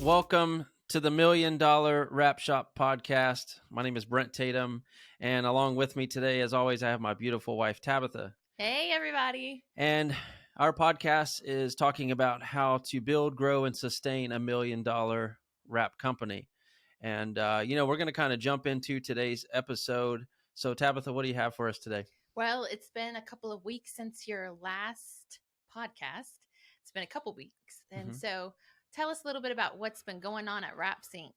Welcome to the $1,000,000 Wrap Shop podcast. My name is Brent Tatum, and along with me today, as always, I have my beautiful wife, Tabitha. Hey, everybody. And our podcast is talking about how to build, grow, and sustain a $1,000,000 wrap company. And, we're going to kind of jump into today's episode. So, Tabitha, what do you have for us today? Well, it's been a couple of weeks since your last podcast. It's been a couple weeks. And so tell us a little bit about what's been going on at Wrap Sync.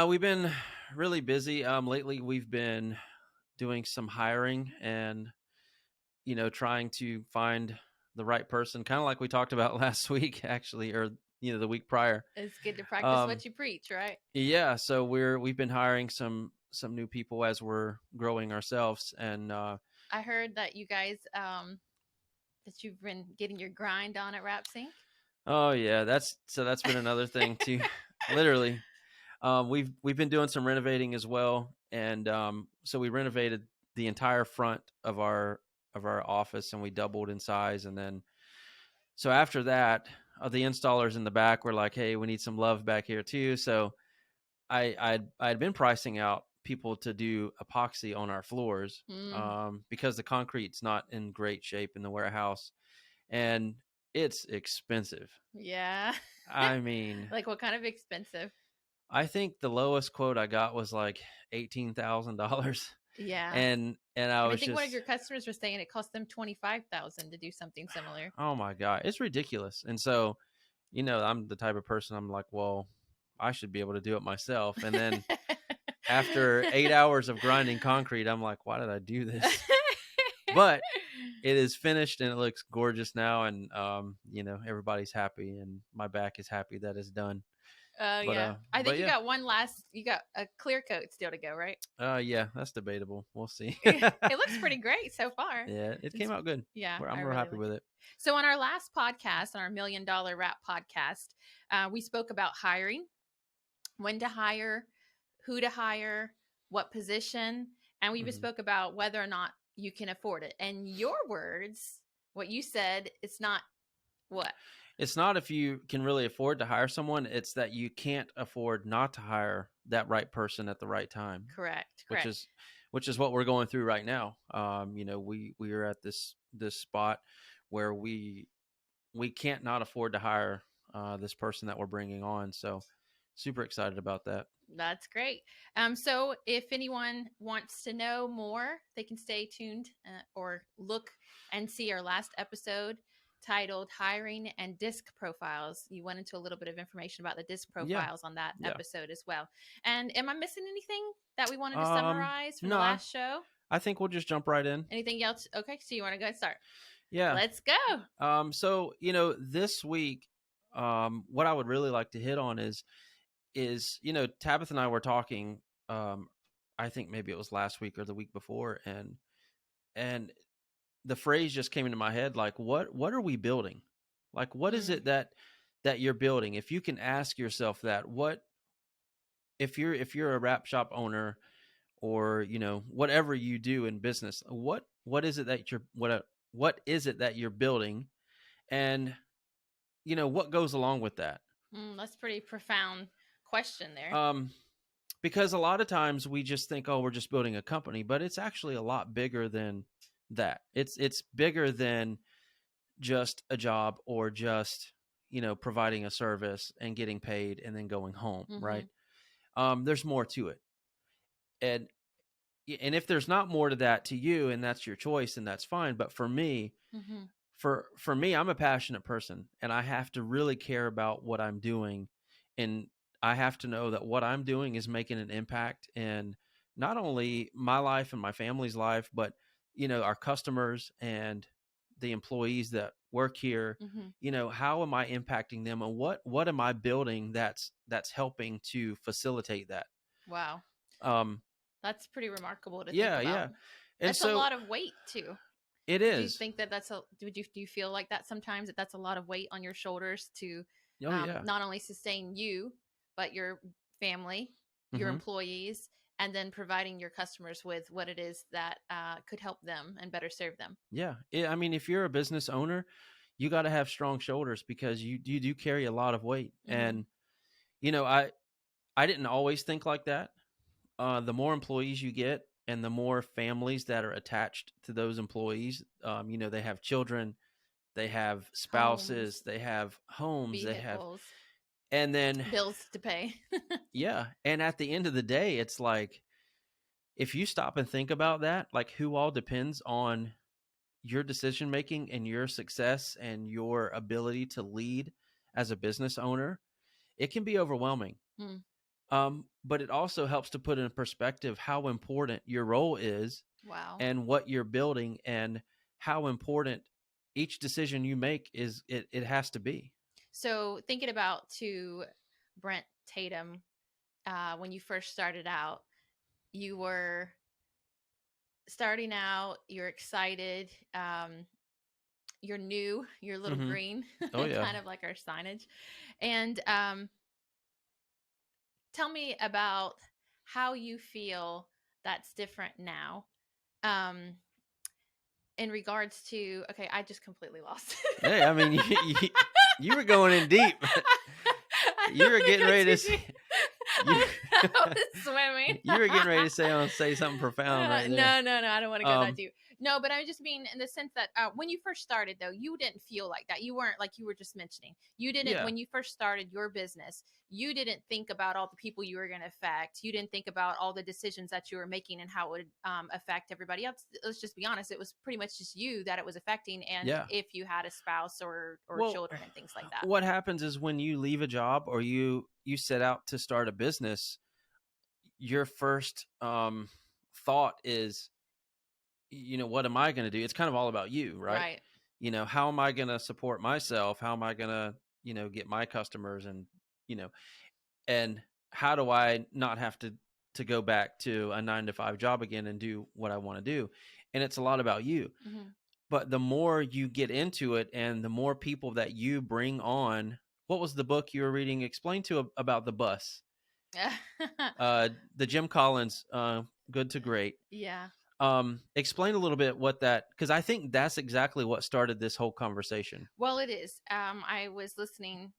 We've been really busy. Lately, we've been doing some hiring and, trying to find the right person, kind of like we talked about last week, actually, or, the week prior. It's good to practice what you preach, right? Yeah. So we've been hiring some new people as we're growing ourselves. And, I heard that you guys, that you've been getting your grind on at Wrap Sync. Oh yeah. That's been another thing too. Literally. We've been doing some renovating as well. And, so we renovated the entire front of our office, and we doubled in size. And then, so after that, the installers in the back were like, "Hey, we need some love back here too." So I'd been pricing out people to do epoxy on our floors, because the concrete's not in great shape in the warehouse, and it's expensive. Yeah. I mean, like what kind of expensive? I think the lowest quote I got was like $18,000. Yeah. And I think one of your customers was saying it cost them $25,000 to do something similar. Oh my God, it's ridiculous. And so, I'm the type of person, I'm like, well, I should be able to do it myself. And then after 8 hours of grinding concrete, I'm like, why did I do this? But it is finished and it looks gorgeous now. And, everybody's happy, and my back is happy that it's done. Yeah. I think you got a clear coat still to go, right? Yeah, that's debatable. We'll see. It looks pretty great so far. Yeah, it came out good. Yeah. I'm real happy with it. So on our last podcast, on our $1,000,000 Wrap podcast, we spoke about hiring, when to hire, who to hire, what position, and we even spoke about whether or not you can afford it. And your words, what you said, it's not what? It's not if you can really afford to hire someone. It's that you can't afford not to hire that right person at the right time. Correct. Which is what we're going through right now. We are at this spot where we can't not afford to hire this person that we're bringing on. So super excited about that. That's great. So if anyone wants to know more, they can stay tuned or look and see our last episode titled Hiring and Disc Profiles. You went into a little bit of information about the disc profiles on that episode as well. And am I missing anything that we wanted to summarize from the last show? I think we'll just jump right in. Anything else? Okay, so you want to go and start? Yeah. Let's go. So, this week, what I would really like to hit on is, Tabitha and I were talking, I think maybe it was last week or the week before, and the phrase just came into my head, like, what are we building? Like, what is it that you're building? If you can ask yourself that, if you're a wrap shop owner, or, whatever you do in business, what is it that you're building? And, what goes along with that? That's a pretty profound question there. Because a lot of times we just think, oh, we're just building a company, but it's actually a lot bigger than that. It's bigger than just a job, or just, providing a service and getting paid and then going home. Right. There's more to it. And if there's not more to that to you, and that's your choice, and that's fine. But for me, for me, I'm a passionate person, and I have to really care about what I'm doing. And I have to know that what I'm doing is making an impact in not only my life and my family's life, but, our customers and the employees that work here. How am I impacting them, and what am I building that's helping to facilitate that? Wow. That's pretty remarkable to think about. Yeah. And that's a lot of weight too. It is. Do you think that do you feel like that sometimes, that's a lot of weight on your shoulders to not only sustain you, but your family, your employees, and then providing your customers with what it is that could help them and better serve them? Yeah. I mean, if you're a business owner, you got to have strong shoulders, because you do carry a lot of weight. And, You know, I didn't always think like that. The more employees you get and the more families that are attached to those employees, you know, they have children, they have spouses, Homes, they have homes, they have, vehicles, and then, bills to pay. yeah. And at the end of the day, it's like, if you stop and think about that, like who all depends on your decision making and your success and your ability to lead as a business owner, it can be overwhelming. Mm, But it also helps to put in perspective how important your role is wow. and what you're building and how important each decision you make is. It has to be. So thinking about to Brent Tatum, when you first started out, you were starting out, you're excited, you're new, you're a little Hmm. green, Oh yeah. kind of like our signage. And tell me about how you feel that's different now. Um, in regards to, okay, I just completely lost Hey, I mean, you were going in deep. I You don't were want to getting go ready to too say, deep. you I was swimming. you were getting ready to say something profound right there. No, I don't want to go that Um, deep. No, but I just mean in the sense that when you first started, though, you didn't feel like that. You weren't like you were just mentioning. You didn't, yeah, when you first started your business, you didn't think about all the people you were going to affect. You didn't think about all the decisions that you were making and how it would affect everybody else. Let's just be honest. It was pretty much just you that it was affecting. And yeah. if you had a spouse or Well, children and things like that. what happens is when you leave a job or you set out to start a business, your first thought is, you know, what am I going to do? It's kind of all about you, right? Right. You know, how am I going to support myself? How am I going to, you know, get my customers, and, you know, and how do I not have to go back to a 9 to 5 job again and do what I want to do? And it's a lot about you. Mm-hmm. But the more you get into it and the more people that you bring on, what was the book you were reading? Explain to about the bus. The Jim Collins, Good to Great. Yeah. Explain a little bit what that, because I think that's exactly what started this whole conversation. Well, it is. I was listening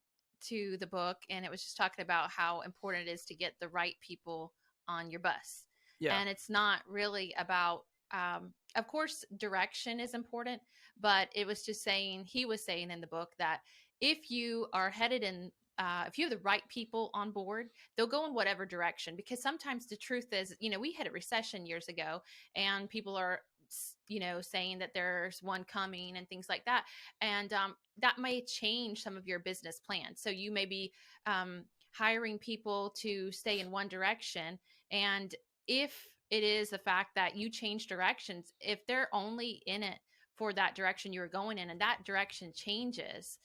to the book, and it was just talking about how important it is to get the right people on your bus. Yeah. And it's not really about, of course, direction is important, but it was just saying, he was saying in the book that if you are headed in, if you have the right people on board, they'll go in whatever direction. Because sometimes the truth is, we had a recession years ago, and people are, saying that there's one coming and things like that, and that may change some of your business plans. So you may be hiring people to stay in one direction, and if it is the fact that you change directions, if they're only in it for that direction you're going in, and that direction changes,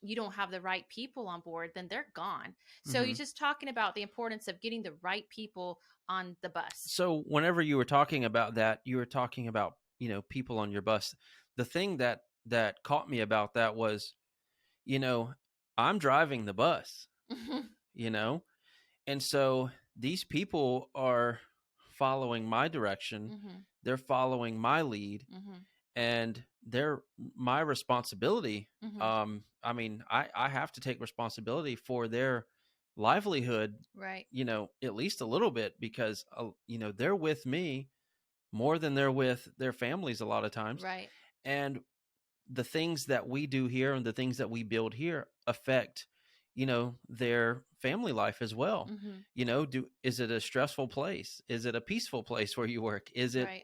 you don't have the right people on board, then they're gone. So you're Hmm. just talking about the importance of getting the right people on the bus. So whenever you were talking about that, you were talking about, you know, people on your bus. The thing that caught me about that was, you know, I'm driving the bus, you know, and so these people are following my direction. Mm-hmm. They're following my lead, Mm-hmm. and they're my responsibility. Mm-hmm. I mean, I have to take responsibility for their livelihood, Right. you know, at least a little bit, because you know, they're with me more than they're with their families a lot of times. Right. And the things that we do here and the things that we build here affect, you know, their family life as well. Mm-hmm. You know, is it a stressful place? Is it a peaceful place where you work? Right.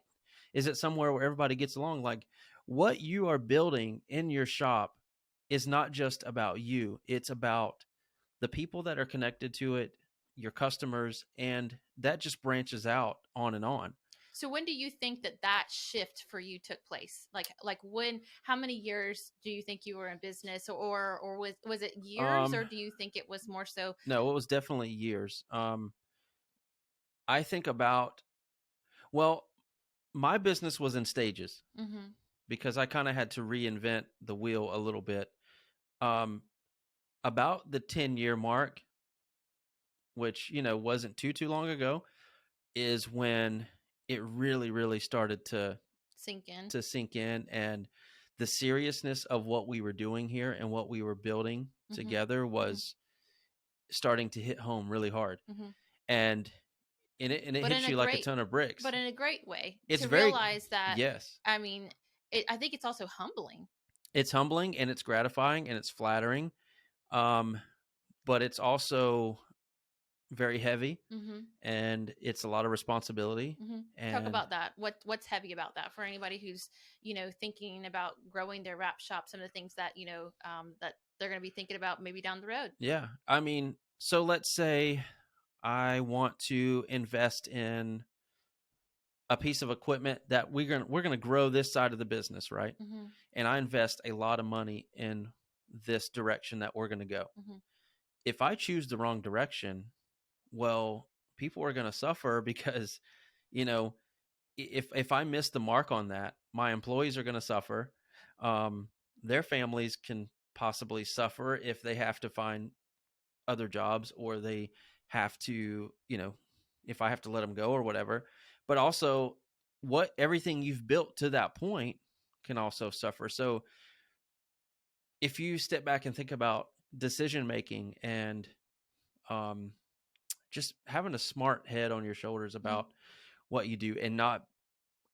Is it somewhere where everybody gets along? Like, what you are building in your shop is not just about you. It's about the people that are connected to it, your customers, and that just branches out on and on. So when do you think that shift for you took place? Like when? How many years do you think you were in business, or was it years, or Um, do you think it was more so? no, it was definitely years. I think about, well, my business was in stages Mm-hmm. because I kind of had to reinvent the wheel a little bit. Um, about the 10-year mark, which, you know, wasn't too long ago, is when it really started Sink in. to sink in, and the seriousness of what we were doing here and what we were building Mm-hmm. together Mm-hmm. was starting to hit home really hard, Mm-hmm. and it But in hits a you like a great, ton of bricks. but in a great way It's to very realize that. yes, I mean, I think it's also humbling. it's humbling and it's gratifying and it's flattering, um, but it's also very heavy Mm-hmm. and it's a lot of responsibility. Mm-hmm. Talk And about that. What's heavy about that for anybody who's thinking about growing their wrap shop? Some of the things that that they're going to be thinking about maybe down the road. yeah, I mean, so let's say I want to invest in a piece of equipment that we're gonna grow this side of the business, right? Mm-hmm. And I invest a lot of money in this direction that we're gonna go. Mm-hmm. If I choose the wrong direction, well, people are gonna suffer because, you know, if I miss the mark on that, my employees are gonna suffer. Um, their families can possibly suffer if they have to find other jobs or they have to, if I have to let them go or whatever. But also, what everything you've built to that point can also suffer. So if you step back and think about decision making and um, just having a smart head on your shoulders Mm-hmm. about what you do, and not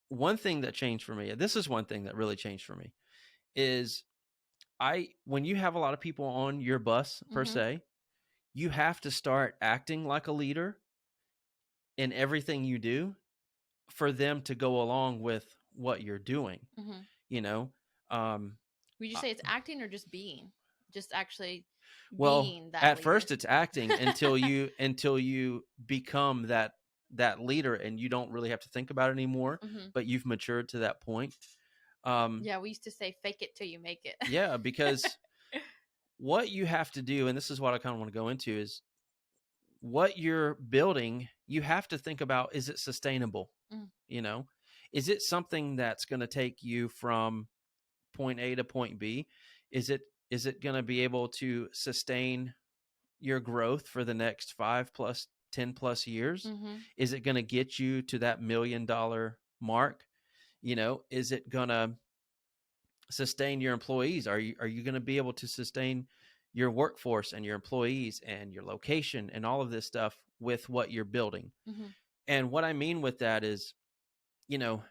one thing that changed for me, this is one thing that really changed for me, is when you have a lot of people on your bus per Mm-hmm. se, you have to start acting like a leader in everything you do for them to go along with what you're doing, Mm-hmm. you know? Um, Would you uh, say it's acting or just being? Just actually well, being that at leader. first it's acting until you become that leader and you don't really have to think about it anymore, Mm-hmm. but you've matured to that point. Um, Yeah, we used to say fake it till you make it. yeah, because what you have to do, and this is what I kind of want to go into, is what you're building, you have to think about, is it sustainable? Mm. You know, is it something that's going to take you from point A to point B? Is it going to be able to sustain your growth for the next 5 plus 10 plus years? Mm-hmm. Is it going to get you to that $1 million mark? Is it going to sustain your employees? Are you going to be able to sustain your workforce and your employees and your location and all of this stuff with what you're building? Mm-hmm. And what I mean with that is, you know,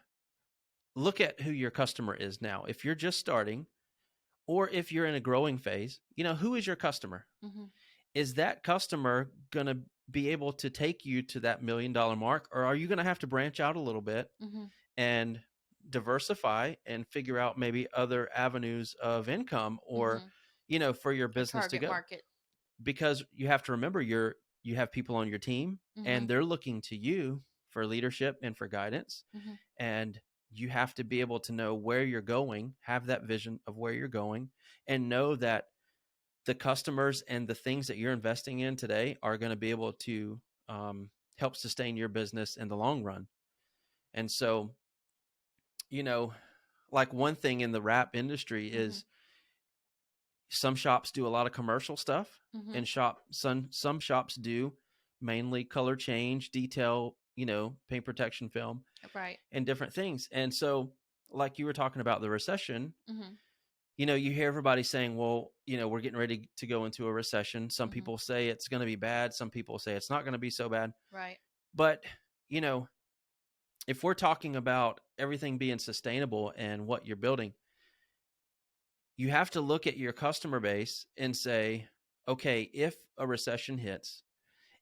look at who your customer is now. If you're just starting or if you're in a growing phase, who is your customer? Mm-hmm. Is that customer going to be able to take you to that $1 million mark, or are you going to have to branch out a little bit Mm-hmm. and diversify and figure out maybe other avenues of income, or Mm-hmm. for your A business to target go? market. Because you have to remember, you have people on your team Mm-hmm. and they're looking to you for leadership and for guidance. Mm-hmm. And you have to be able to know where you're going, have that vision of where you're going, and know that the customers and the things that you're investing in today are going to be able to help sustain your business in the long run. And so, you know, like one thing in the wrap industry Mm-hmm. is some shops do a lot of commercial stuff, Mm-hmm. and some shops do mainly color change, detail, paint protection film Right. and different things. And so, like you were talking about the recession, Mm-hmm. you hear everybody saying, well, we're getting ready to go into a recession. Some Mm-hmm. people say it's going to be bad. Some people say it's not going to be so bad. Right. But, you know, if we're talking about everything being sustainable and what you're building, you have to look at your customer base and say, okay, if a recession hits,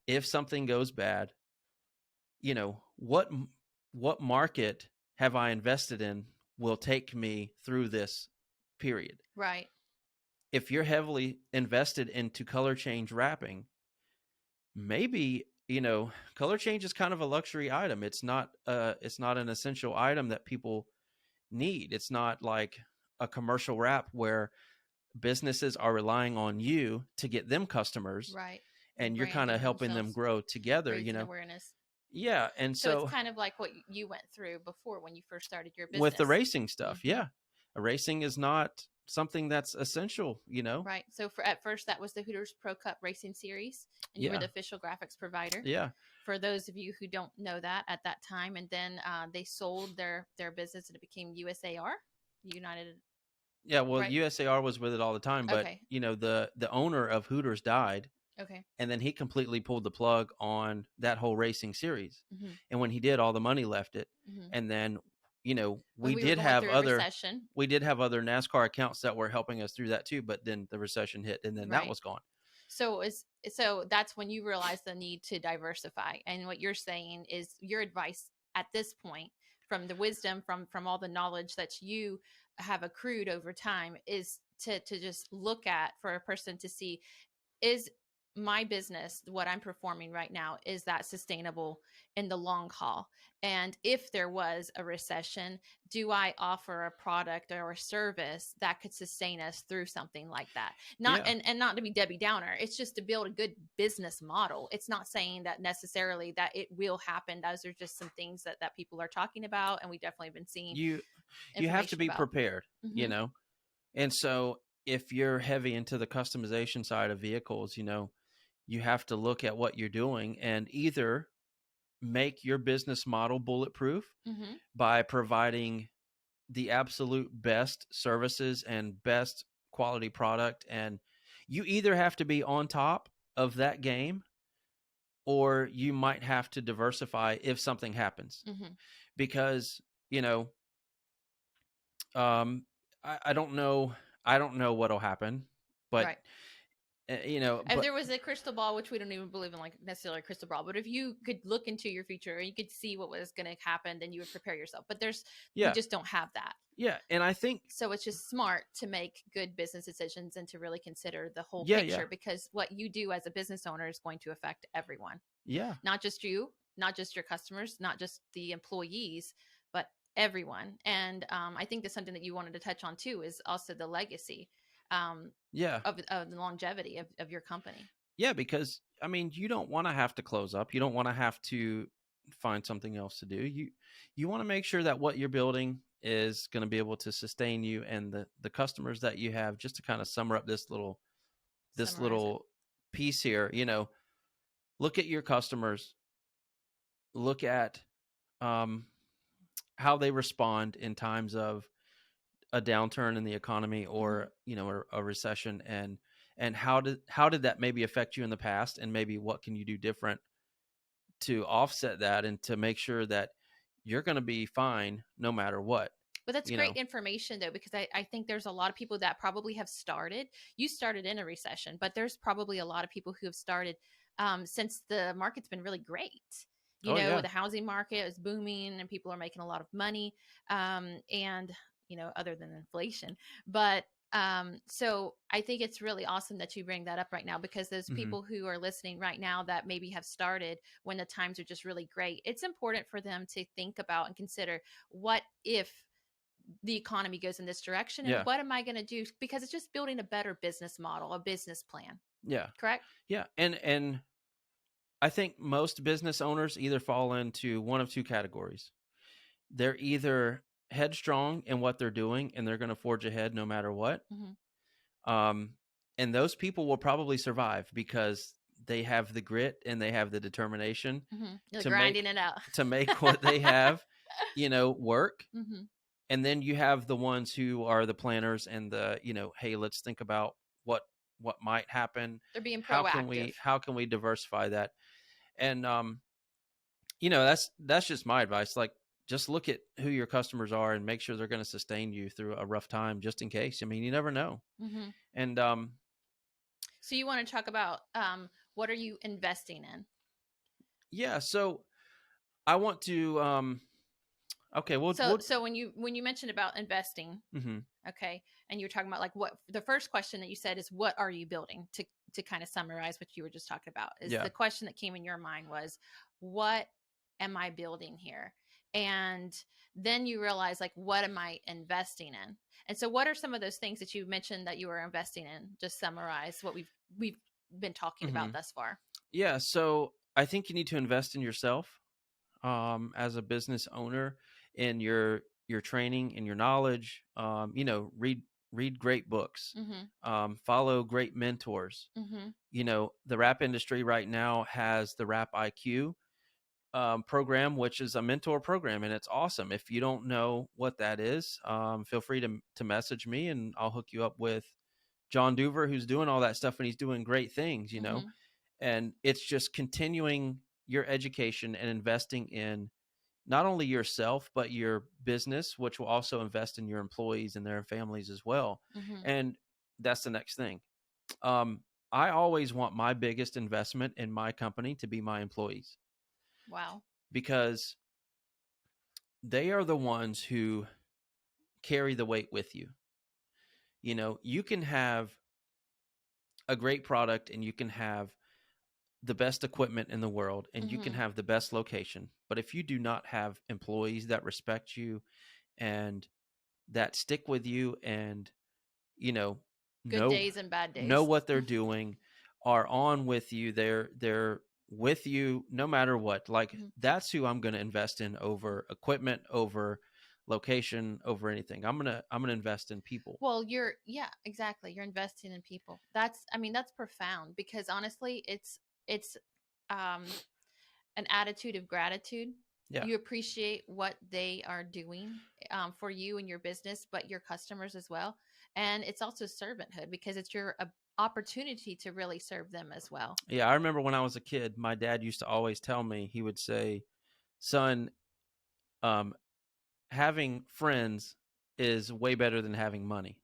if something goes bad, what market have I invested in will take me through this period? Right. If you're heavily invested into color change wrapping, maybe, color change is kind of a luxury item. It's not an essential item that people need. It's not like a commercial wrap where businesses are relying on you to get them customers, Right. Your and you're kind brand of getting on the helping them shelves, grow together, raising awareness. Yeah. And So it's so kind of like what you went through before when you first started your with the business. racing stuff, Mm-hmm. yeah, racing is not something that's essential. Right. So at first that was the Hooters Pro Cup Racing Series, and you were Yeah. the official graphics provider. Yeah. For those of you who don't know that at that time, and then they sold their business and it became USAR, United. Yeah, well, Right. USAR was with it all the time, but Okay. the owner of Hooters died, Okay. And then he completely pulled the plug on that whole racing series. Mm-hmm. And when he did, all the money left it. Mm-hmm. And then, you know, When we were going through a recession. we did have other NASCAR accounts that were helping us through that too, but then the recession hit and then that Right. was gone. So that's when you realize the need to diversify. And what you're saying is your advice at this point, from the wisdom, from all the knowledge that you have accrued over time, is to just look at, for a person to see, is my business, what I'm performing right now, is that sustainable in the long haul? And if there was a recession, do I offer a product or a service that could sustain us through something like that? Not Yeah. and not to be Debbie Downer, it's just to build a good business model. It's not saying that necessarily that it will happen. Those are just some things that people are talking about, and we definitely have been seeing You have to be about. prepared, you Mm-hmm. know. And so if you're heavy into the customization side of vehicles, you know, you have to look at what you're doing and either make your business model bulletproof Mm-hmm. by providing the absolute best services and best quality product. And you either have to be on top of that game or you might have to diversify if something happens. Mm-hmm. Because, you know, um, I don't know. I don't know what'll happen, but Right. you know, If but there was a crystal ball, which we don't even believe in, like necessarily a crystal ball, but if you could look into your future, you could see what was going to happen, then you would prepare yourself. But we yeah, just don't have that. yeah. And I think, So it's just smart to make good business decisions and to really consider the whole yeah, picture, because what you do as a business owner is going to affect everyone, yeah, not just you, not just your customers, not just the employees, but everyone. And I think that's something that you wanted to touch on too, is also the legacy, yeah, of the longevity of your company. yeah. Because I mean, you don't want to have to close up. You don't want to have to find something else to do. You want to make sure that what you're building is going to be able to sustain you and the customers that you have. Just to kind of sum up this Summarize it. little piece here, you know, look at your customers, look at um, how they respond in times of a downturn in the economy or Mm-hmm. you know a recession, and how did that maybe affect you in the past, and maybe what can you do different to offset that and to make sure that you're going to be fine no matter what, But that's you great know. information, though, because I think there's a lot of people that probably have started. You started in a recession, but there's probably a lot of people who have started since the market's been really great. You Oh know, yeah. the housing market is booming and people are making a lot of money. And, other than inflation. But so I think it's really awesome that you bring that up right now, because those Hmm. people who are listening right now that maybe have started when the times are just really great, it's important for them to think about and consider, what if the economy goes in this direction, and Yeah. what am I going to do? Because it's just building a better business model, a business plan. Yeah. Correct? Yeah. And I think most business owners either fall into one of two categories. They're either headstrong in what they're doing and they're going to forge ahead no matter what. Mm-hmm. Um, and those people will probably survive because they have the grit and they have the determination Mm-hmm. You're to grinding make it out. what they have, you know, work. Mm-hmm. And then you have the ones who are the planners and the, you know, hey, let's think about what might happen. They're being proactive. How can we diversify that? And you know, that's just my advice. Like, just look at who your customers are and make sure they're going to sustain you through a rough time, just in case. I mean, you never know. Mm-hmm. And So you want to talk about what are you investing in? yeah, so I want to okay, So when you mentioned about investing, mhm, okay, and you were talking about, like, what the first question that you said is, what are you building? To kind of summarize what you were just talking about, is yeah. the question that came in your mind was, what am I building here? And then you realize, like, what am I investing in? And so what are some of those things that you mentioned that you were investing in? Just summarize what we've been talking about Mhm. thus far. Yeah, so I think you need to invest in yourself as a business owner, in your training, in your knowledge. You know, read great books, Mm-hmm. follow great mentors. Mm-hmm. You know, the rap industry right now has the Rap IQ program, which is a mentor program, and it's awesome. If you don't know what that is, feel free to message me, and I'll hook you up with John Duver, who's doing all that stuff, and he's doing great things. You Mm-hmm. know, And it's just continuing your education and investing in not only yourself but your business, which will also invest in your employees and their families as well. Hmm. And that's the next thing. um, I always want my biggest investment in my company to be my employees, Wow. because they are the ones who carry the weight with you. You know, you can have a great product and you can have the best equipment in the world and you can Hmm. have the best location, but if you do not have employees that respect you and that stick with you and, you know, Good know days and bad know days. what they're doing, are on with you, they're with you no matter what. Like, Mhm. that's who I'm going to invest in over equipment, over location, over anything. I'm going to invest in people. Well, yeah, exactly. You're investing in people. I mean, that's profound because honestly, it's um an attitude of gratitude. Yeah. You appreciate what they are doing for you and your business, but your customers as well. And it's also servanthood because it's your opportunity to really serve them as well. Yeah, I remember when I was a kid, my dad used to always tell me, he would say, "Son, um having friends is way better than having money."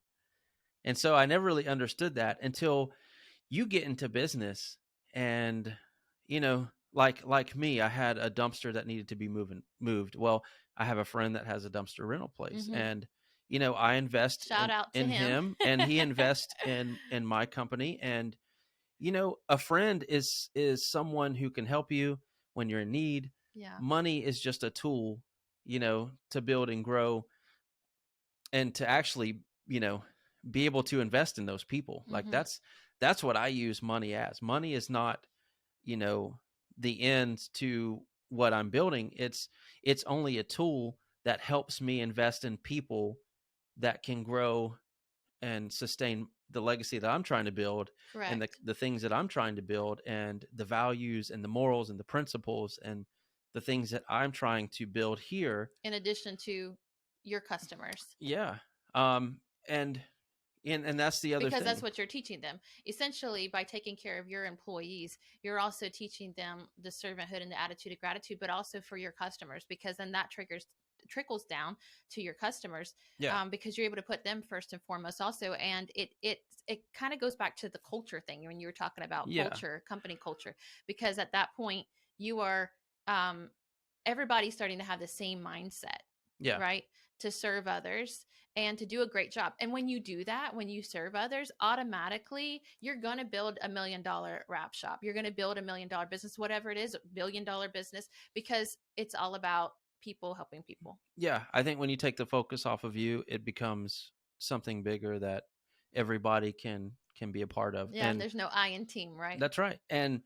And so I never really understood that until you get into business. And, you know, like me, I had a dumpster that needed to be moved. Well, I have a friend that has a dumpster rental place, Hmm. and, you know, I invest Shout out to in him. him and he invests in my company. And, you know, a friend is someone who can help you when you're in need. Yeah. Money is just a tool, you know, to build and grow and to actually, you know, be able to invest in those people. Like, Hmm. that's what I use money as. Money is not, you know, the end to what I'm building. It's only a tool that helps me invest in people that can grow and sustain the legacy that I'm trying to build, and Correct. the things that I'm trying to build, and the values and the morals and the principles and the things that I'm trying to build here. In addition to your customers. Yeah. Um and and that's the other Because that's thing. what you're teaching them. Essentially, by taking care of your employees, you're also teaching them the servanthood and the attitude of gratitude, but also for your customers, because then that trickles down to your customers, Yeah. because you're able to put them first and foremost also. And it kind of goes back to the culture thing when you were talking about Yeah. culture, company culture, because at that point you are um, everybody's starting to have the same mindset, Yeah. right? To serve others and to do a great job. And when you do that, when you serve others, automatically you're going to build $1 million wrap shop. You're going to build $1 million business, whatever it is, $1 billion business, because it's all about people helping people. Yeah. I think when you take the focus off of you, it becomes something bigger that everybody can be a part of. Yeah, And there's no I in team, right? that's right. And,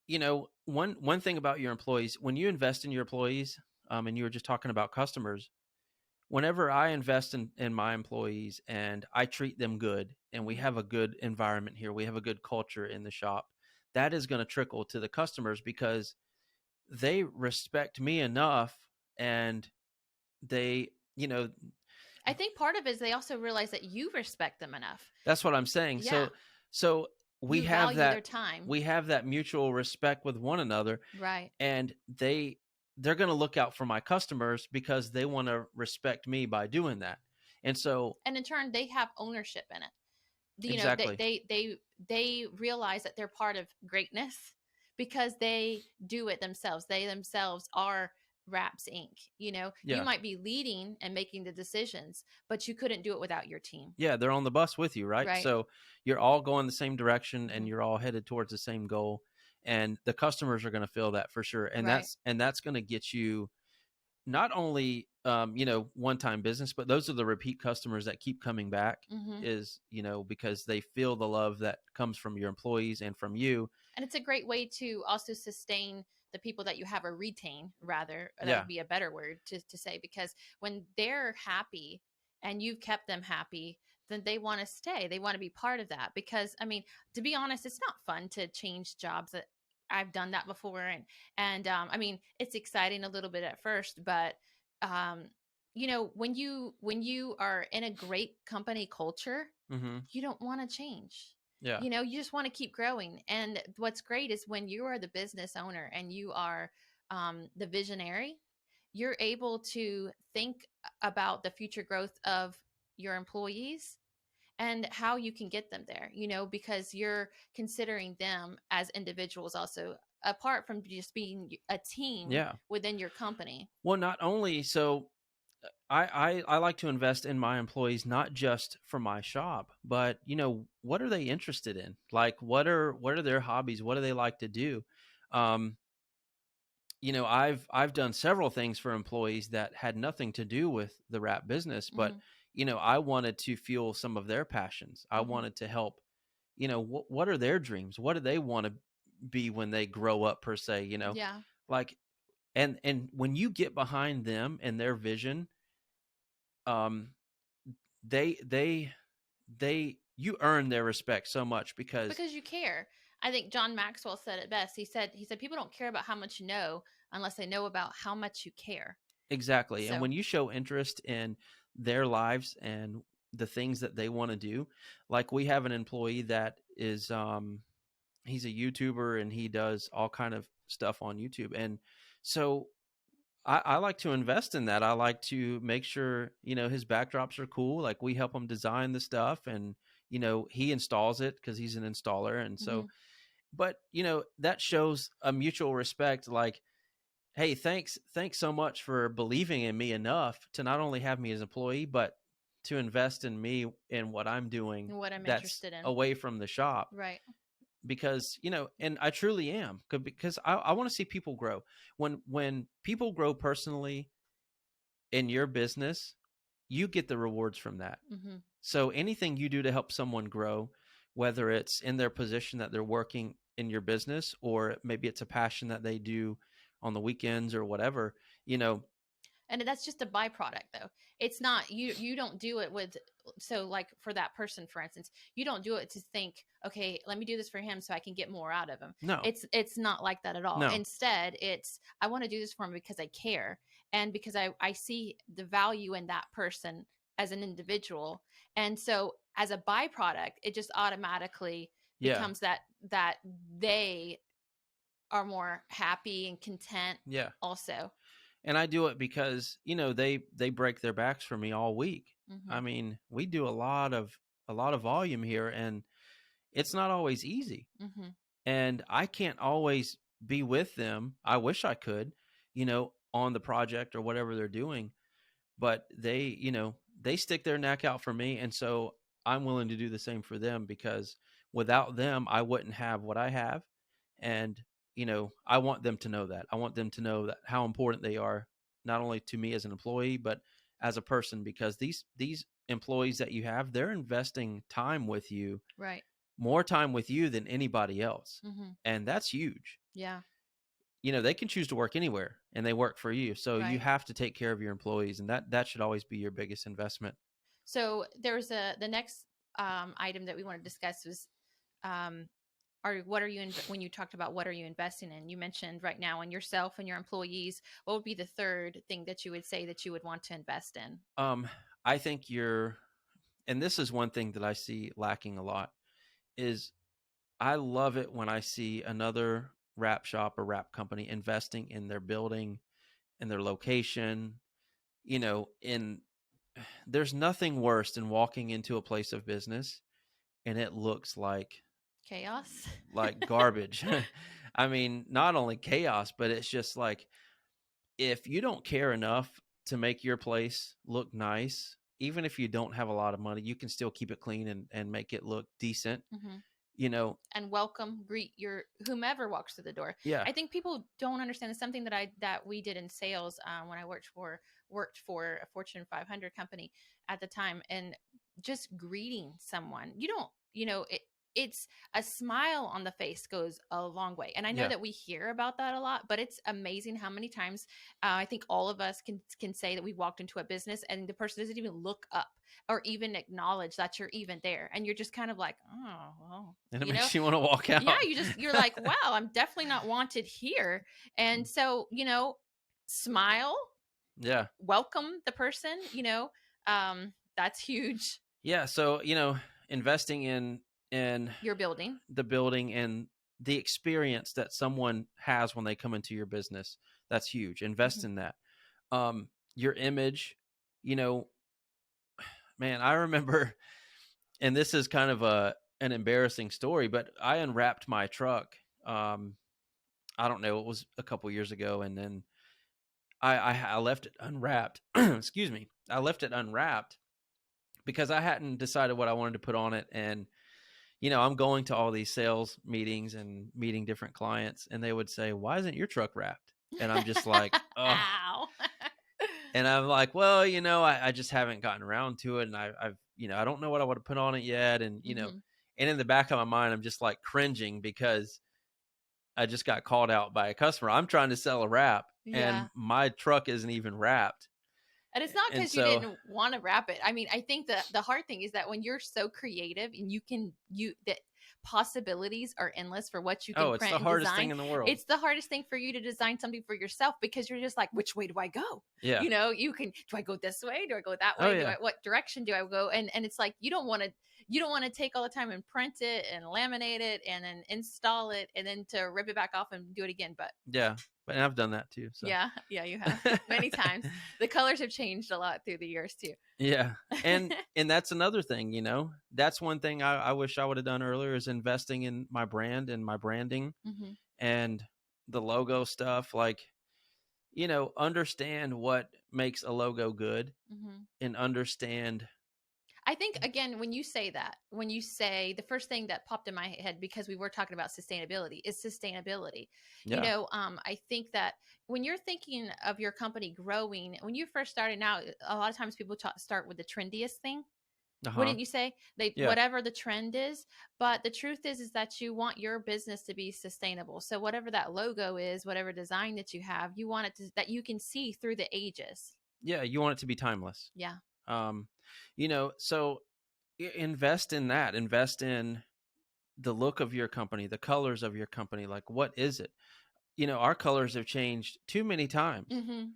you know, one thing about your employees, when you invest in your employees, and you were just talking about customers, whenever I invest in my employees and I treat them good and we Mm-hmm. have a good environment here, we have a good culture in the shop, that is going to trickle to the customers because they respect me enough. And they, you know, I think part of it is they also realize that you respect them enough. that's what I'm saying. Yeah, So we you have value their that, time. we have that mutual respect with one another. Right. And they're going to look out for my customers because they want to respect me by doing that. And so And in turn, they have ownership in it. You know, exactly. they realize that they're part of greatness because they do it themselves. They themselves are Raps Inc. You know, you Yeah. might be leading and making the decisions, but you couldn't do it without your team. Yeah, they're on the bus with you, right? Right. So you're all going the same direction and Hmm. you're all headed towards the same goal. And the customers are going to feel that for sure. And Right. that's going to get you not only, you know, one-time business, but those are the repeat customers that keep coming back, Hmm. is, you know, because they feel the love that comes from your employees and from you. And it's a great way to also sustain the people that you have, or retain rather, that Yeah. would be a better word to say, because when they're happy and you've kept them happy, then they want to stay, they want to be part of that. Because I mean, to be honest, it's not fun to change jobs. That I've done that before, and I mean, it's exciting a little bit at first, but um you know, when you are in a great company culture, Hmm. you don't want to change. Yeah. You just want to keep growing. And what's great is when you are the business owner and you are the visionary, you're able to think about the future growth of your employees and how you can get them there, because you're considering them as individuals also, apart from just being a team Yeah. within your company. Well, not only so, I like to invest in my employees not just for my shop, but what are they interested in? Like what are their hobbies? What do they like to do? Um, I've done several things for employees that had nothing to do with the wrap business, but Hmm. I wanted to fuel some of their passions. I Hmm. wanted to help. What are their dreams? What do they want to be when they grow up per se? Yeah. Like and when you get behind them and their vision, um they they you earn their respect so much because Because you care. I think John Maxwell said it best. He said people don't care about how much you know unless they know about how much you care. exactly. And So, when you show interest in their lives and the things that they want to do, like we have an employee that is he's a YouTuber and he does all kind of stuff on YouTube. And so I like to invest in that. I like to make sure, his backdrops are cool. Like we help him design the stuff and, he installs it because he's an installer. And so, mhm. but, that shows a mutual respect. Like, hey, thanks so much for believing in me enough to not only have me as an employee, but to invest in me in what I'm doing What I'm that's interested in. away from the shop Right. because and I truly am because I want to see people grow when people grow personally in your business, you get the rewards from that. Hmm. So anything you do to help someone grow, whether it's in their position that they're working in your business or maybe it's a passion that they do on the weekends or whatever, you know, And that's just a byproduct, though. It's not, you don't do it with, so like for that person, for instance, you don't do it to think, okay, let me do this for him so I can get more out of him. no, It's not like that at all. no, Instead, it's, I want to do this for him because I care, and because I see the value in that person as an individual. And so as a byproduct, it just automatically yeah, becomes that they are more happy and content yeah. also. And I do it because, they break their backs for me all week. I Hmm. mean, we do a lot of volume here and it's not always easy. Hmm. And I can't always be with them. I wish I could, on the project or whatever they're doing, but they stick their neck out for me, and so I'm willing to do the same for them because without them, I wouldn't have what I have, and I want them to know that. I want them to know that how important they are, not only to me as an employee, but as a person, because these employees that you have, they're investing time with you, Right. more time with you than anybody else. Hmm. And that's huge. Yeah. They can choose to work anywhere and they work for you. So you Right. have to take care of your employees and that should always be your biggest investment. So there's the next item that we want to discuss was, um, are what are you when you talked about what are you investing in? You mentioned right now in yourself and your employees. What would be the third thing that you would say that you would want to invest in? I think and this is one thing that I see lacking a lot is I love it when I see another wrap shop or wrap company investing in their building and their location, in there's nothing worse than walking into a place of business and it looks Chaos. like garbage. I mean, not only chaos, but it's just like if you don't care enough to make your place look nice, even if you don't have a lot of money, you can still keep it clean and make it look decent. Hmm. You know, And welcome, greet your whomever walks through the door. yeah, I think people don't understand. It's something that we did in sales when I worked for a Fortune 500 company at the time, and just greeting someone. You don't, it's a smile on the face goes a long way. And I know yeah, that we hear about that a lot, but it's amazing how many times I think all of us can say that we walked into a business and the person doesn't even look up or even acknowledge that you're even there, and you're just kind of like, oh well, and it you know makes you want to walk yeah, out. you're like, wow, I'm definitely not wanted here. And so, smile, Yeah, welcome the person, that's huge. yeah. So investing in in Your building. the building and the experience that someone has when they come into your business. That's huge. Invest Mhm. in that. Your image, you know, man, I remember, and this is kind of an embarrassing story, but I unwrapped my truck. I don't know, it was a couple years ago, and then I left it unwrapped. Excuse me, I left it unwrapped because I hadn't decided what I wanted to put on it, and I'm going to all these sales meetings and meeting different clients, and they would say, "Why isn't your truck wrapped?" And I'm just like, "Oh." Ow. And I'm like, well, I just haven't gotten around to it, and I've I don't know what I would have put on it yet, and Mhm. and in the back of my mind, I'm just like cringing because I just got called out by a customer. I'm trying to sell a wrap, and Yeah. my truck isn't even wrapped, And it's not and because you so didn't want to wrap it. I mean, I think the hard thing is that when you're so creative and you the possibilities are endless for what you can oh, it's print the and hardest thing design. in the world. It's the hardest thing for you to design something for yourself because you're just like, which way do I go? Yeah. You can, do I go this way? Do I go that Oh way? yeah. What direction do I go? And it's like you don't want to take all the time and print it and laminate it and then install it and then to rip it back off and do it again. But Yeah. But I've done that too. So yeah, yeah, you have many times. The colors have changed a lot through the years too. yeah. And that's another thing, that's one thing I wish I would have done earlier is investing in my brand and my branding Hmm. and the logo stuff. Like, understand what makes a logo good Hmm. and understand. I think again, when you say that, when you say the first thing that popped in my head because we were talking about sustainability is sustainability. Yeah. I think that when you're thinking of your company growing, when you first started out, a lot of times people start with the trendiest thing. Uh-huh. Wouldn't you say they Yeah. whatever the trend is? But the truth is that you want your business to be sustainable. So whatever that logo is, whatever design that you have, you want it to that you can see through the ages. Yeah, you want it to be timeless. Yeah. Um, so invest in that. Invest in the look of your company, the colors of your company. Like, what is it? Our colors have changed too many times, Mhm.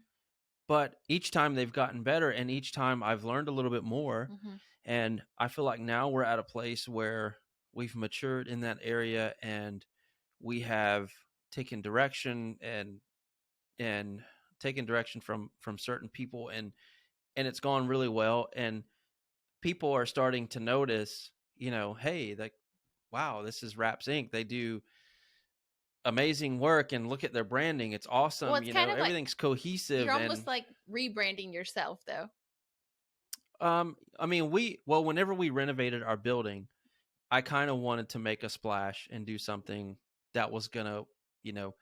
but each time they've gotten better, and each time I've learned a little bit more. Mhm. And I feel like now we're at a place where we've matured in that area, and we have taken direction and taken direction from certain people, and it's gone really well. And people are starting to notice, hey, like, wow, this is Raps Inc. They do amazing work, and look at their branding. It's Well, awesome. it's kind of like Everything's you're cohesive. almost And like rebranding yourself though. I mean, whenever we renovated our building, I kind of wanted to make a splash and do something that was gonna, you know, Look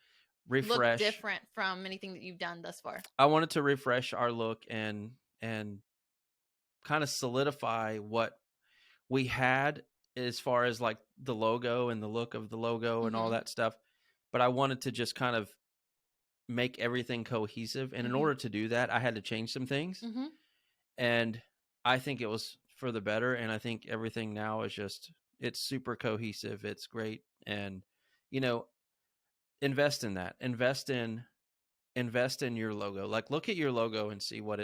refresh. different from anything that you've done thus far. I wanted to refresh our look and kind of solidify what we had as far as like the logo and the look of the logo and all Mhm. that stuff. But I wanted to just kind of make everything cohesive. And in Mhm. order to do that, I had to change some things. Mhm. And I think it was for the better. And I think everything now is it's super cohesive. It's great. And, you know, invest in that. Invest in your logo. Like, look at your logo and see what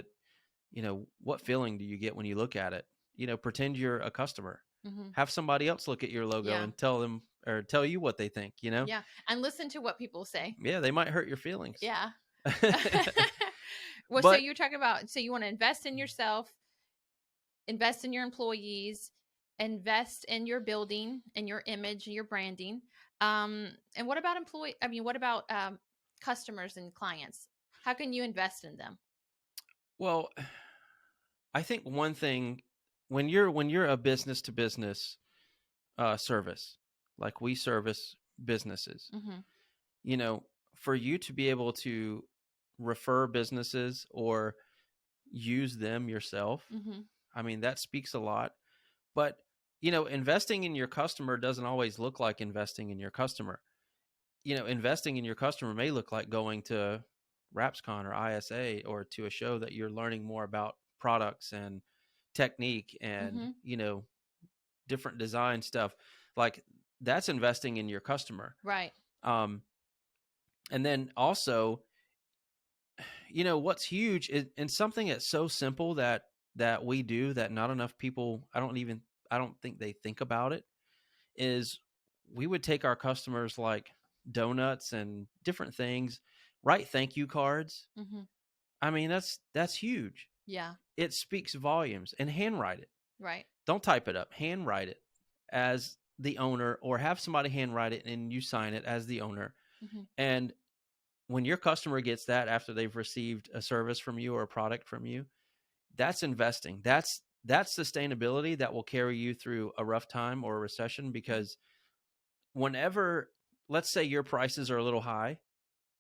feeling do you get when you look at it? Pretend you're a customer. Mhm. Have somebody else look at your logo Yeah. and tell them or tell you what they think. Yeah. And listen to what people say. Yeah, they might hurt your feelings. Yeah. Well, so But you're talking about so you want to invest in yourself, invest in your employees, invest in your building and your image and your branding. And what about what about customers and clients? How can you invest in them? well, I think one thing when you're a business to business service, like we service businesses, Mm-hmm. you know, for you to be able to refer businesses or use them yourself, Mm-hmm. I mean, that speaks a lot. But, investing in your customer doesn't always look like investing in your customer. Investing in your customer may look like going to RapsCon or ISA or to a show that you're learning more about products and technique and, Mm-hmm. different design stuff. Like, that's investing in your customer. Right. Um, and then also, what's huge is, and something that's so simple that we do that not enough people, I don't think they think about it, is we would take our customers like donuts and different things, write thank you cards. Mm-hmm. I mean, that's huge. Yeah. It speaks volumes. And handwrite it. Right. Don't type it up. Handwrite it as the owner, or have somebody handwrite it and you sign it as the owner. Mm-hmm. And when your customer gets that after they've received a service from you or a product from you, that's investing. That's sustainability that will carry you through a rough time or a recession. Because whenever, let's say your prices are a little high,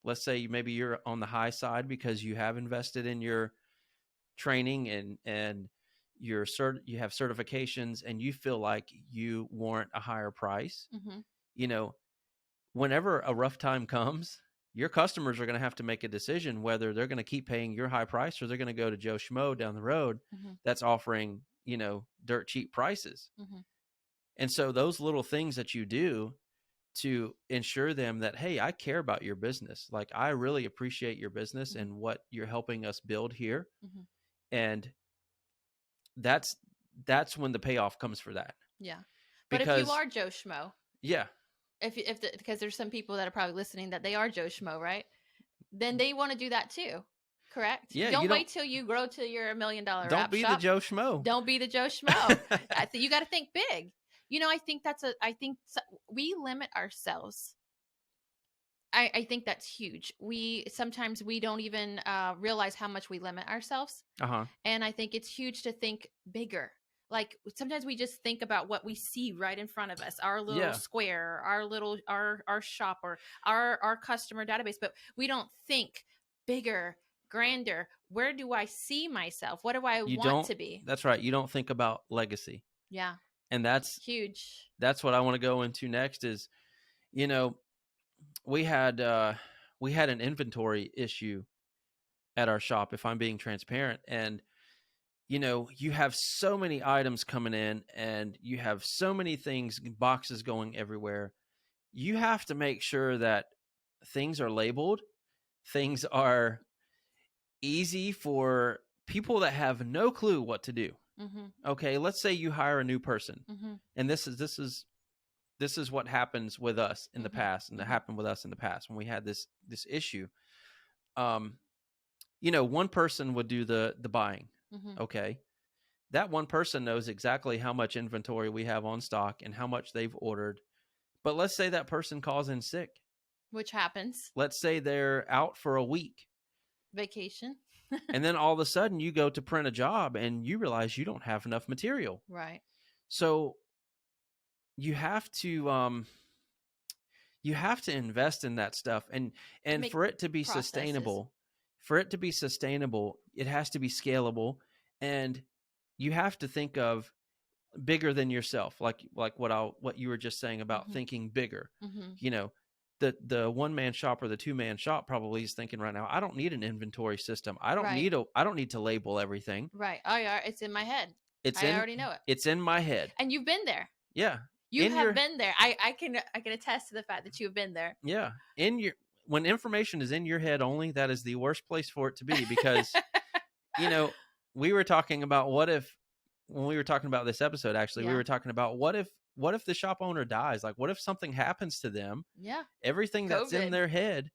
let's say maybe you're on the high side because you have invested in your training and you have certifications and you feel like you warrant a higher price. Mm-hmm. You know, whenever a rough time comes, your customers are going to have to make a decision whether they're going to keep paying your high price or they're going to go to Joe Schmo down the road Mm-hmm. that's offering, dirt cheap prices. Mm-hmm. And so those little things that you do to ensure them that, hey, I care about your business. Like, I really appreciate your business Mm-hmm. and what you're helping us build here. Mm-hmm. And that's when the payoff comes for that. Yeah. But if you Because are Joe Schmo, yeah, because there's some people that are probably listening that they are Joe Schmo, right? Then they want to do that too. Correct? Yeah, Don't wait till you grow to your $1 million don't wrap be shop. the Joe Schmo. Don't be the Joe Schmo. You got to think big. I think we limit ourselves. I think that's huge. Sometimes we don't even realize how much we limit ourselves. Uh-huh. And I think it's huge to think bigger. Like, sometimes we just think about what we see right in front of us, our little square, our shop, or our customer database, but we don't think bigger, grander. Where do I see myself? What do I want to be? That's right. You don't think about legacy. Yeah. And that's huge. That's what I want to go into next is, we had an inventory issue at our shop, if I'm being transparent. And, you have so many items coming in and you have so many things, boxes going everywhere. You have to make sure that things are labeled. Things are easy for people that have no clue what to do. Mm-hmm. Okay. Let's say you hire a new person, mm-hmm. and this is what happens with us in the Mm-hmm. past, and that Mm-hmm. happened with us in the past when we had this issue. One person would do the buying. Mm-hmm. Okay. That one person knows exactly how much inventory we have on stock and how much they've ordered. But let's say that person calls in sick. Which happens. Let's say they're out for a week. Vacation. And then all of a sudden you go to print a job and you realize you don't have enough material. Right. So you have to invest in that stuff, and for it to be sustainable, it has to be scalable, and you have to think of bigger than yourself, like what you were just saying about mm-hmm. thinking bigger. Mm-hmm. The one-man shop or the two-man shop probably is thinking right now, I don't need an inventory system. I don't need to label everything. Right. Oh yeah, it's in my head. I already know it. It's in my head. And you've been there. Yeah. You have been there. I can attest to the fact that you've been there. Yeah. When information is in your head only, that is the worst place for it to be, because we were talking about when we were talking about this episode, actually, we were talking about what if the shop owner dies? Like, what if something happens to them? Yeah. Everything that's in their head,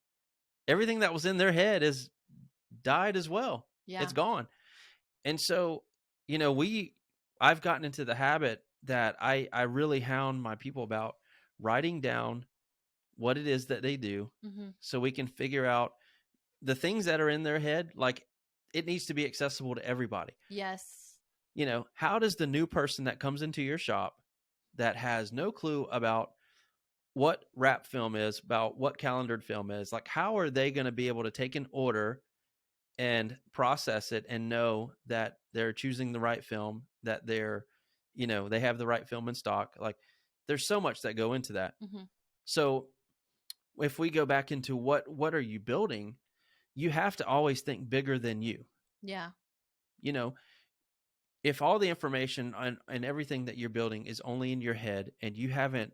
everything that was in their head is died as well. Yeah. It's gone. And so, I've gotten into the habit that I really hound my people about writing down what it is that they do, mm-hmm. so we can figure out the things that are in their head. Like, it needs to be accessible to everybody. Yes. How does the new person that comes into your shop that has no clue about what wrap film is, about what calendared film is, like, how are they going to be able to take an order and process it and know that they're choosing the right film, that they're, they have the right film in stock? Like, there's so much that go into that. Mm-hmm. So if we go back into what are you building, you have to always think bigger than you. Yeah. If all the information and everything that you're building is only in your head, and you haven't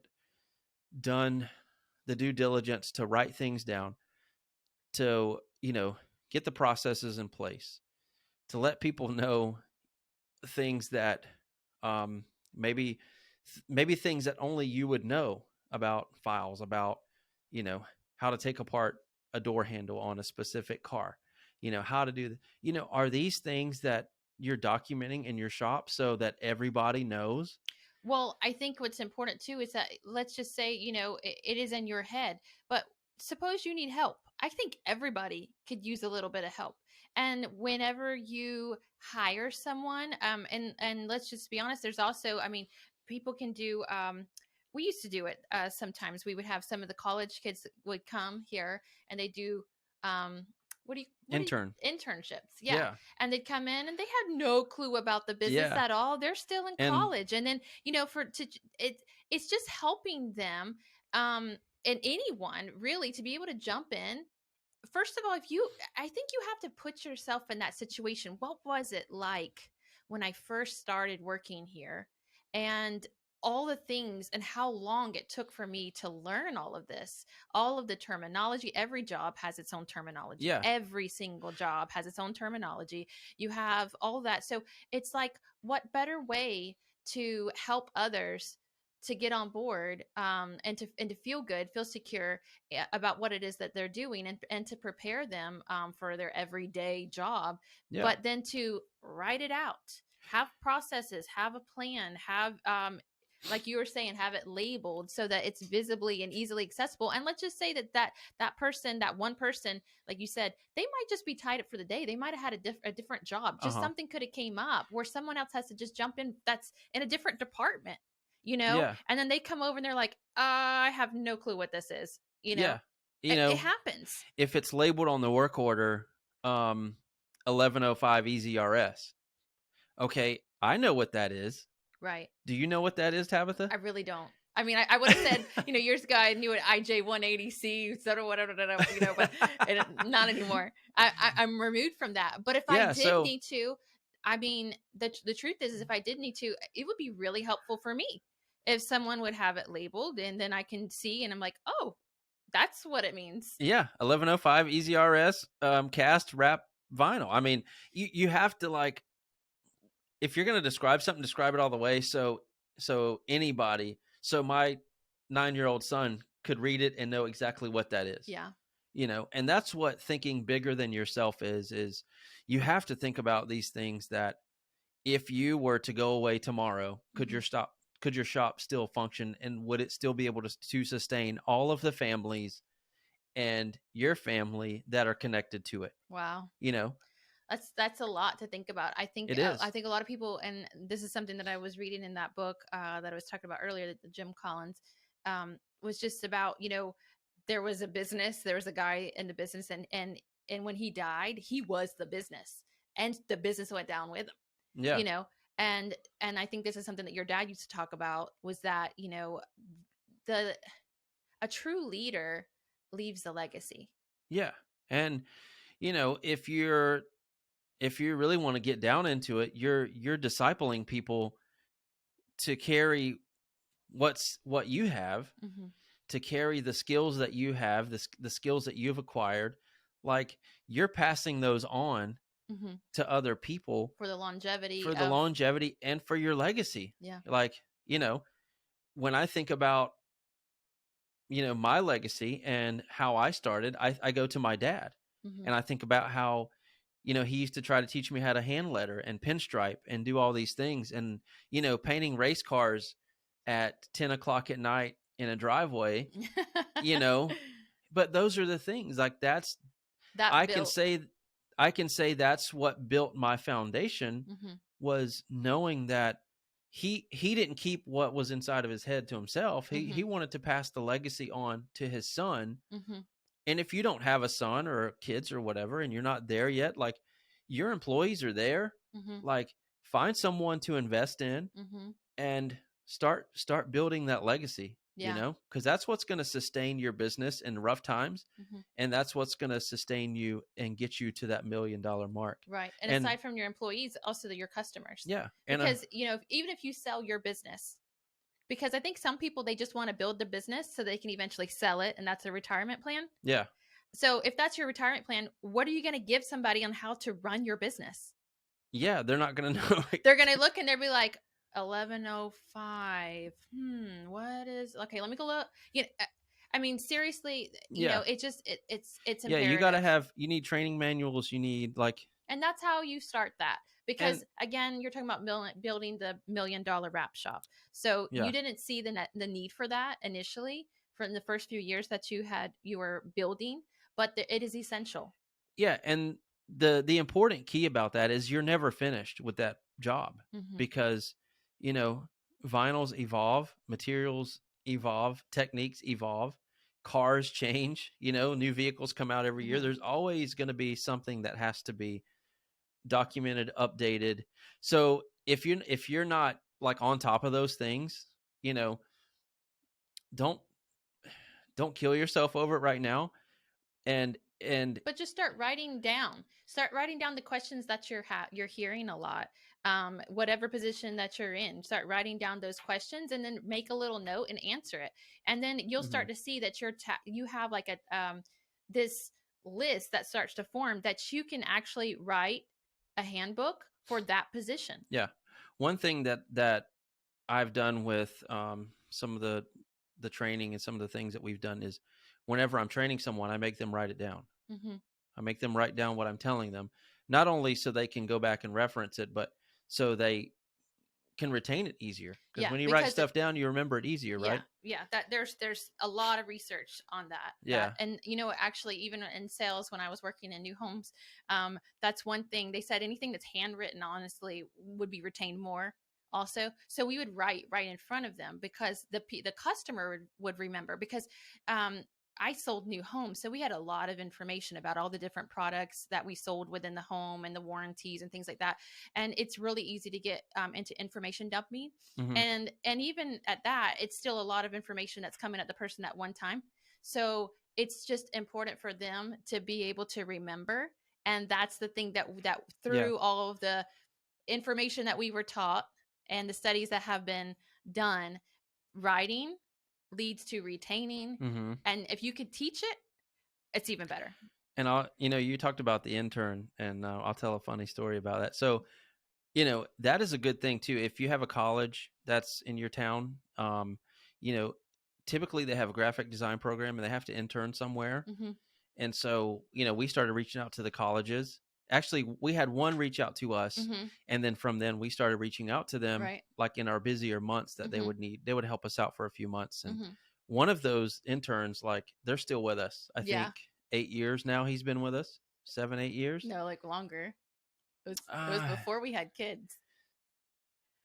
done the due diligence to write things down, to, get the processes in place, to let people know things that maybe maybe things that only you would know about files, about, you know, how to take apart a door handle on a specific car, how to do are these things that you're documenting in your shop so that everybody knows? Well, I think what's important too is that, let's just say, it is in your head, but suppose you need help. I think everybody could use a little bit of help. And whenever you hire someone, and let's just be honest, there's also, I mean, people can do. We used to do it. Sometimes we would have some of the college kids that would come here, and they do. Um, Intern. Internships? Yeah, Yeah. and they'd come in and they had no clue about the business Yeah. at all. They're still in And college, and then it's just helping them, and anyone really, to be able to jump in. First of all, I think you have to put yourself in that situation. What was it like when I first started working here, and all the things, and how long it took for me to learn all of this, all of the terminology. Every job has its own terminology. yeah. Every single job has its own terminology. You have all that. So it's like, what better way to help others to get on board, and to feel good, feel secure, about what it is that they're doing, and to prepare them, for their everyday job, Yeah. but then to write it out, have processes, have a plan, have, like you were saying, have it labeled so that it's visibly and easily accessible. And let's just say that person, that one person, like you said, they might just be tied up for the day. They might have had a different job. Just Uh-huh. something could have came up where someone else has to just jump in, that's in a different department, Yeah. and then they come over and they're like, I have no clue what this is. Yeah. It happens. If it's labeled on the work order, 1105 EZRS, okay, I know what that is. Right. Do you know what that is, Tabitha? I really don't. I mean, I would have said, years ago, I knew it, IJ 180C, whatever, but not anymore. I'm removed from that. But if I did need to, I mean, the truth is if I did need to, it would be really helpful for me if someone would have it labeled, and then I can see, and I'm like, oh, that's what it means. Yeah, 1105 EZRS, cast wrap vinyl. I mean, you have to, like, if you're going to describe something, describe it all the way. So anybody, so my 9-year-old son could read it and know exactly what that is. Yeah. And that's what thinking bigger than yourself is you have to think about these things that if you were to go away tomorrow, could your shop still function, and would it still be able to sustain all of the families and your family that are connected to it? Wow. You know, That's a lot to think about. I think it is. I think a lot of people, and this is something that I was reading in that book, that I was talking about earlier, that Jim Collins, was just about, there was a guy in the business, and when he died, he was the business, and the business went down with him. Yeah. And I think this is something that your dad used to talk about, was that, a true leader leaves a legacy. Yeah. And if you really want to get down into it, you're discipling people to carry what you have, Mm-hmm. to carry the skills that you have, the skills that you've acquired. Like, you're passing those on Mm-hmm. to other people For the longevity and for your legacy. Yeah. Like, when I think about, my legacy and how I started, I go to my dad. Mm-hmm. And I think about how, he used to try to teach me how to hand letter and pinstripe and do all these things. And, painting race cars at 10 o'clock at night in a driveway, but those are the things, like, I can say that's what built my foundation. Mm-hmm. Was knowing that he didn't keep what was inside of his head to himself. He wanted to pass the legacy on to his son. Mm-hmm. And if you don't have a son or kids or whatever, and you're not there yet, like, your employees are there. Mm-hmm. Like, find someone to invest in, Mm-hmm. and start building that legacy. Yeah. Because that's what's going to sustain your business in rough times. Mm-hmm. And that's what's going to sustain you and get you to that $1 million mark. Right. And aside from your employees, also your customers. Yeah. Because, even if you sell your business, because I think some people, they just want to build the business so they can eventually sell it, and that's their retirement plan. Yeah. So if that's your retirement plan, what are you going to give somebody on how to run your business? Yeah, they're not going to know. They're going to look and they'll be like, 11:05. What is okay? Let me go look. I mean, seriously, Yeah. it's Yeah, you got to imperative. have, you need training manuals, you need like, And that's how you start that. and Because again, you're talking about building the $1 million wrap shop. So yeah. you didn't see the need for that initially from the first few years that you were building, but it is essential. Yeah, and the important key about that is you're never finished with that job, Mm-hmm. because you know, vinyls evolve, materials evolve, techniques evolve, cars change, new vehicles come out every year. Mm-hmm. There's always going to be something that has to be documented, updated. So if you're not like on top of those things, you know, don't don't kill yourself over it right now. And But just start writing down. Start writing down the questions that you're hearing a lot. Whatever position that you're in, start writing down those questions, and then make a little note and answer it. And then you'll mhm, start to see that you have like a this list that starts to form that you can actually write a handbook for that position. yeah. One thing that I've done with some of the training and some of the things that we've done is, whenever I'm training someone, I make them write it down. Mm-hmm. I make them write down what I'm telling them, not only so they can go back and reference it, but so they can retain it easier. Because Yeah, when you write because stuff down, you remember it easier, yeah, right? yeah, that there's a lot of research on that. Yeah. And actually, even in sales, when I was working in new homes, that's one thing they said, anything that's handwritten honestly would be retained more also. So we would write right in front of them, because the customer would remember, because I sold new homes, so we had a lot of information about all the different products that we sold within the home and the warranties and things like that. And it's really easy to get into information dumping, Hmm. and even at that, it's still a lot of information that's coming at the person at one time. So it's just important for them to be able to remember. And that's the thing that Yeah. through all of the information that we were taught and the studies that have been done, writing leads to retaining. Hmm. And if you could teach it, it's even better. And you talked about the intern, and I'll tell a funny story about that. So, that is a good thing too. If you have a college that's in your town, you know, typically they have a graphic design program and they have to intern somewhere. Mm-hmm. And so, we started reaching out to the colleges. Actually, we had one reach out to us, Mm-hmm. and then from then we started reaching out to them, Right. like in our busier months that Mm-hmm. they would help us out for a few months. And Mm-hmm. one of those interns, like, they're still with us. I Yeah. think 8 years now he's been with us. 7, 8 years. No, like longer. It was Ah, before we had kids.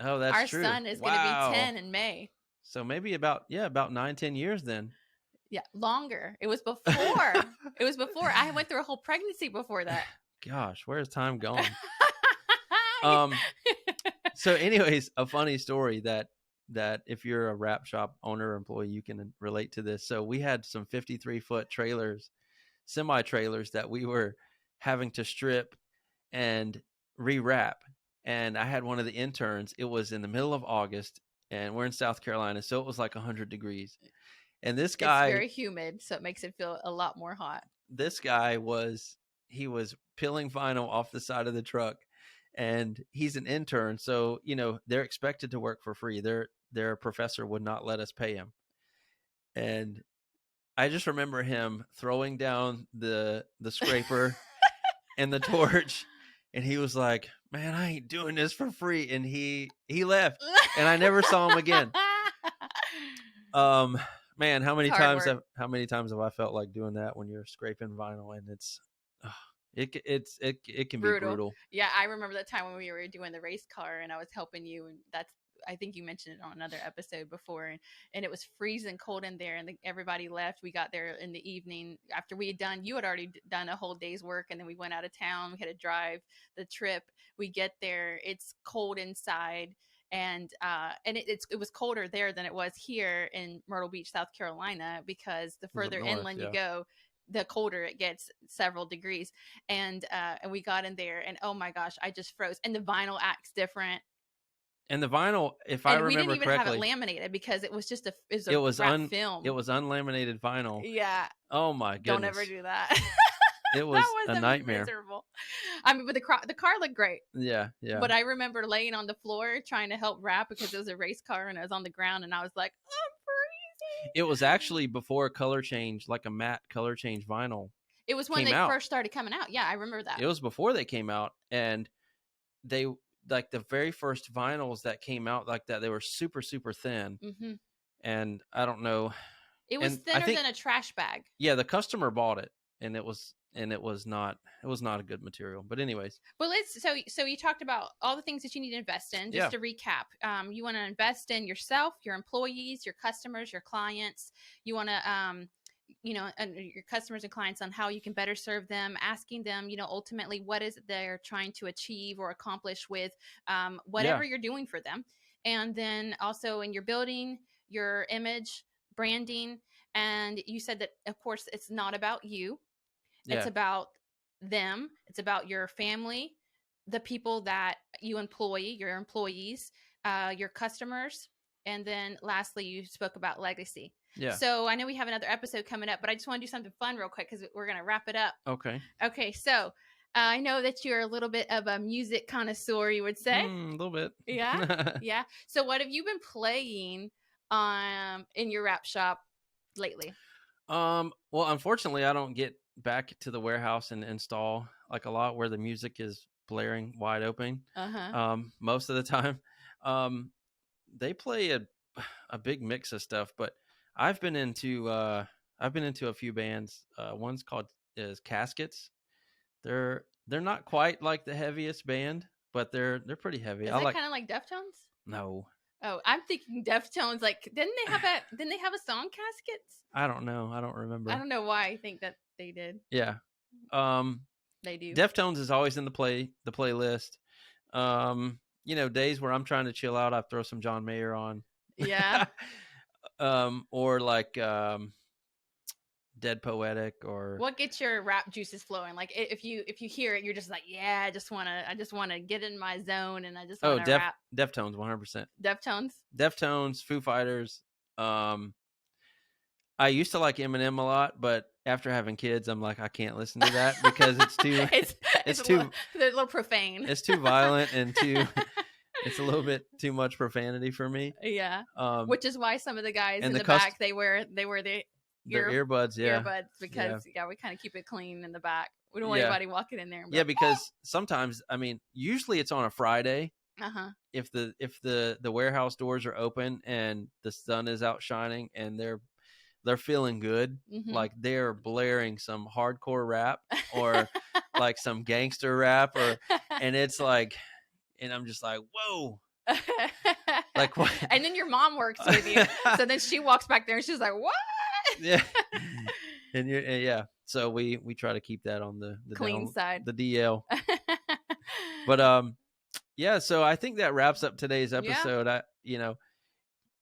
oh, that's Our true. son is going to be Wow. 10 in May. So maybe about 9, 10 years then. Yeah, longer. It was before. It was before. I went through a whole pregnancy before that. Gosh, where's time gone? Um, So anyways, a funny story that if you're a wrap shop owner or employee, you can relate to this. So we had some 53-foot trailers, semi trailers, that we were having to strip and rewrap. And I had one of the interns. It was in the middle of August, and we're in South Carolina, so it was like 100 degrees. And this It's guy, very humid, so it makes it feel a lot more hot. was peeling vinyl off the side of the truck, and he's an intern, so they're expected to work for free. Their professor would not let us pay him. And I just remember him throwing down the scraper and the torch, and he was like, "Man, I ain't doing this for free." And he left, and I never saw him again. Man, how many times have I felt like doing that when you're scraping vinyl, and it can be brutal. Yeah, I remember that time when we were doing the race car and I was helping you, and I think you mentioned it on another episode before, and it was freezing cold in there, and everybody left. We got there in the evening after we had done. You had already done a whole day's work, and then we went out of town. We had to drive the trip. We get there, it's cold inside, and it was colder there than it was here in Myrtle Beach, South Carolina, because the It was up further north, inland you yeah. go, the colder it gets, several degrees. And we got in there, and oh my gosh, I just froze. And the vinyl acts different. And the vinyl, if I And we didn't remember even have it correctly, laminated because it was just it it was wrap film. it was unlaminated vinyl. Yeah, Oh my don't goodness. ever do that. It was That a was nightmare. miserable. I mean, but the car looked great. Yeah. But I remember laying on the floor trying to help wrap because it was a race car and I was on the ground and I was like, I'm freezing. It was actually before a color change, like a matte color change vinyl It was when came they out. first started coming out. Yeah, I remember that. It was before they came out, and they like the very first vinyls that came out like that. They were super super thin, Mm-hmm. and I don't know. It was And I thinner think, than a trash bag. yeah, the customer bought it, and it was not a good material. But anyways, Well, so you talked about all the things that you need to invest in. Just Yeah. to recap, you want to invest in yourself, your employees, your customers, your clients. You want to and your customers and clients on how you can better serve them, asking them, ultimately what is it they're trying to achieve or accomplish with whatever you're doing for them. And then also in your building, your image, branding. And you said that, of course, it's not about you. It's yeah, about them. It's about your family, the people that you employ, your employees, your customers. And then lastly, you spoke about legacy. yeah. So I know we have another episode coming up, but I just want to do something fun real quick because we're going to wrap it up. Okay. Okay. So I know that you're a little bit of a music connoisseur, you would say. A little bit. Yeah. Yeah. So what have you been playing in your rap shop lately? Well, unfortunately, I don't get back to the warehouse and install like a lot where the music is blaring wide open. Most of the time, they play a big mix of stuff. But I've been into a few bands. One's called Caskets. They're not quite like the heaviest band, but they're pretty heavy. Is it kind of like Deftones? No. Oh, I'm thinking Deftones. Like, didn't they have a song, Caskets? I don't know. I don't remember. I don't know why I think that they did. Yeah. They do. Deftones is always in the playlist. Days where I'm trying to chill out, I throw some John Mayer on. Yeah. Or like Dead Poetic, or what gets your rap juices flowing? Like if you hear it, you're just like, yeah, I just wanna get in my zone and I just wanna rap. Deftones, 100%. Deftones, Foo Fighters. I used to like Eminem a lot, but after having kids, I'm like, I can't listen to that because it's too they're a little profane. It's too violent and it's a little bit too much profanity for me. Yeah. Which is why some of the guys in the back they wear their earbuds, earbuds because we kind of keep it clean in the back. We don't want anybody walking in there. Yeah, because sometimes, I mean, usually it's on a Friday. If the warehouse doors are open and the sun is out shining and they're feeling good, like they're blaring some hardcore rap or like some gangster rap, and it's like, and I'm just like, whoa. Like what? And then your mom works with you, so then she walks back there and she's like, what? Yeah. And so we try to keep that on the clean side, the DL. But so I think that wraps up today's episode.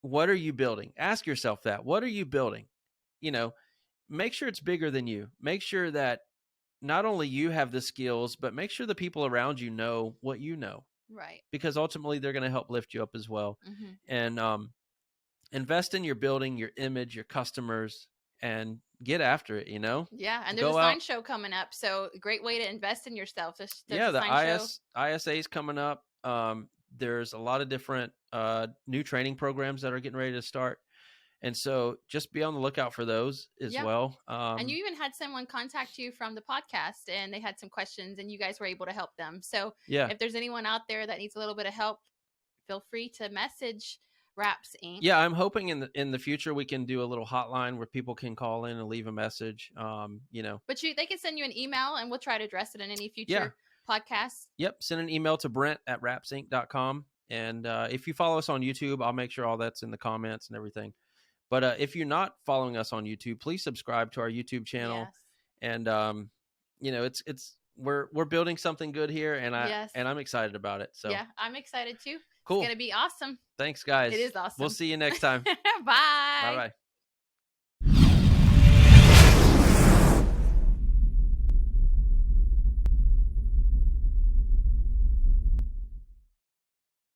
What are you building? Ask yourself that. What are you building? Make sure it's bigger than you. Make sure that not only you have the skills, but make sure the people around you know what you know. Right. Because ultimately they're going to help lift you up as well. And invest in your building, your image, your customers, and get after it, Yeah, and there's a sign show coming up, so a great way to invest in yourself. The ISA is coming up. There's a lot of different new training programs that are getting ready to start. And so just be on the lookout for those as well. And you even had someone contact you from the podcast and they had some questions and you guys were able to help them. So if there's anyone out there that needs a little bit of help, feel free to message Raps Inc. Yeah, I'm hoping in the future we can do a little hotline where people can call in and leave a message. But they can send you an email and we'll try to address it in any future podcasts. Yep, send an email to Brent@rapsinc.com. And if you follow us on YouTube, I'll make sure all that's in the comments and everything. But if you're not following us on YouTube, please subscribe to our YouTube channel. Yes. And we're building something good here, and I'm excited about it. So I'm excited too. Cool. It's gonna be awesome. Thanks, guys. It is awesome. We'll see you next time. Bye. Bye.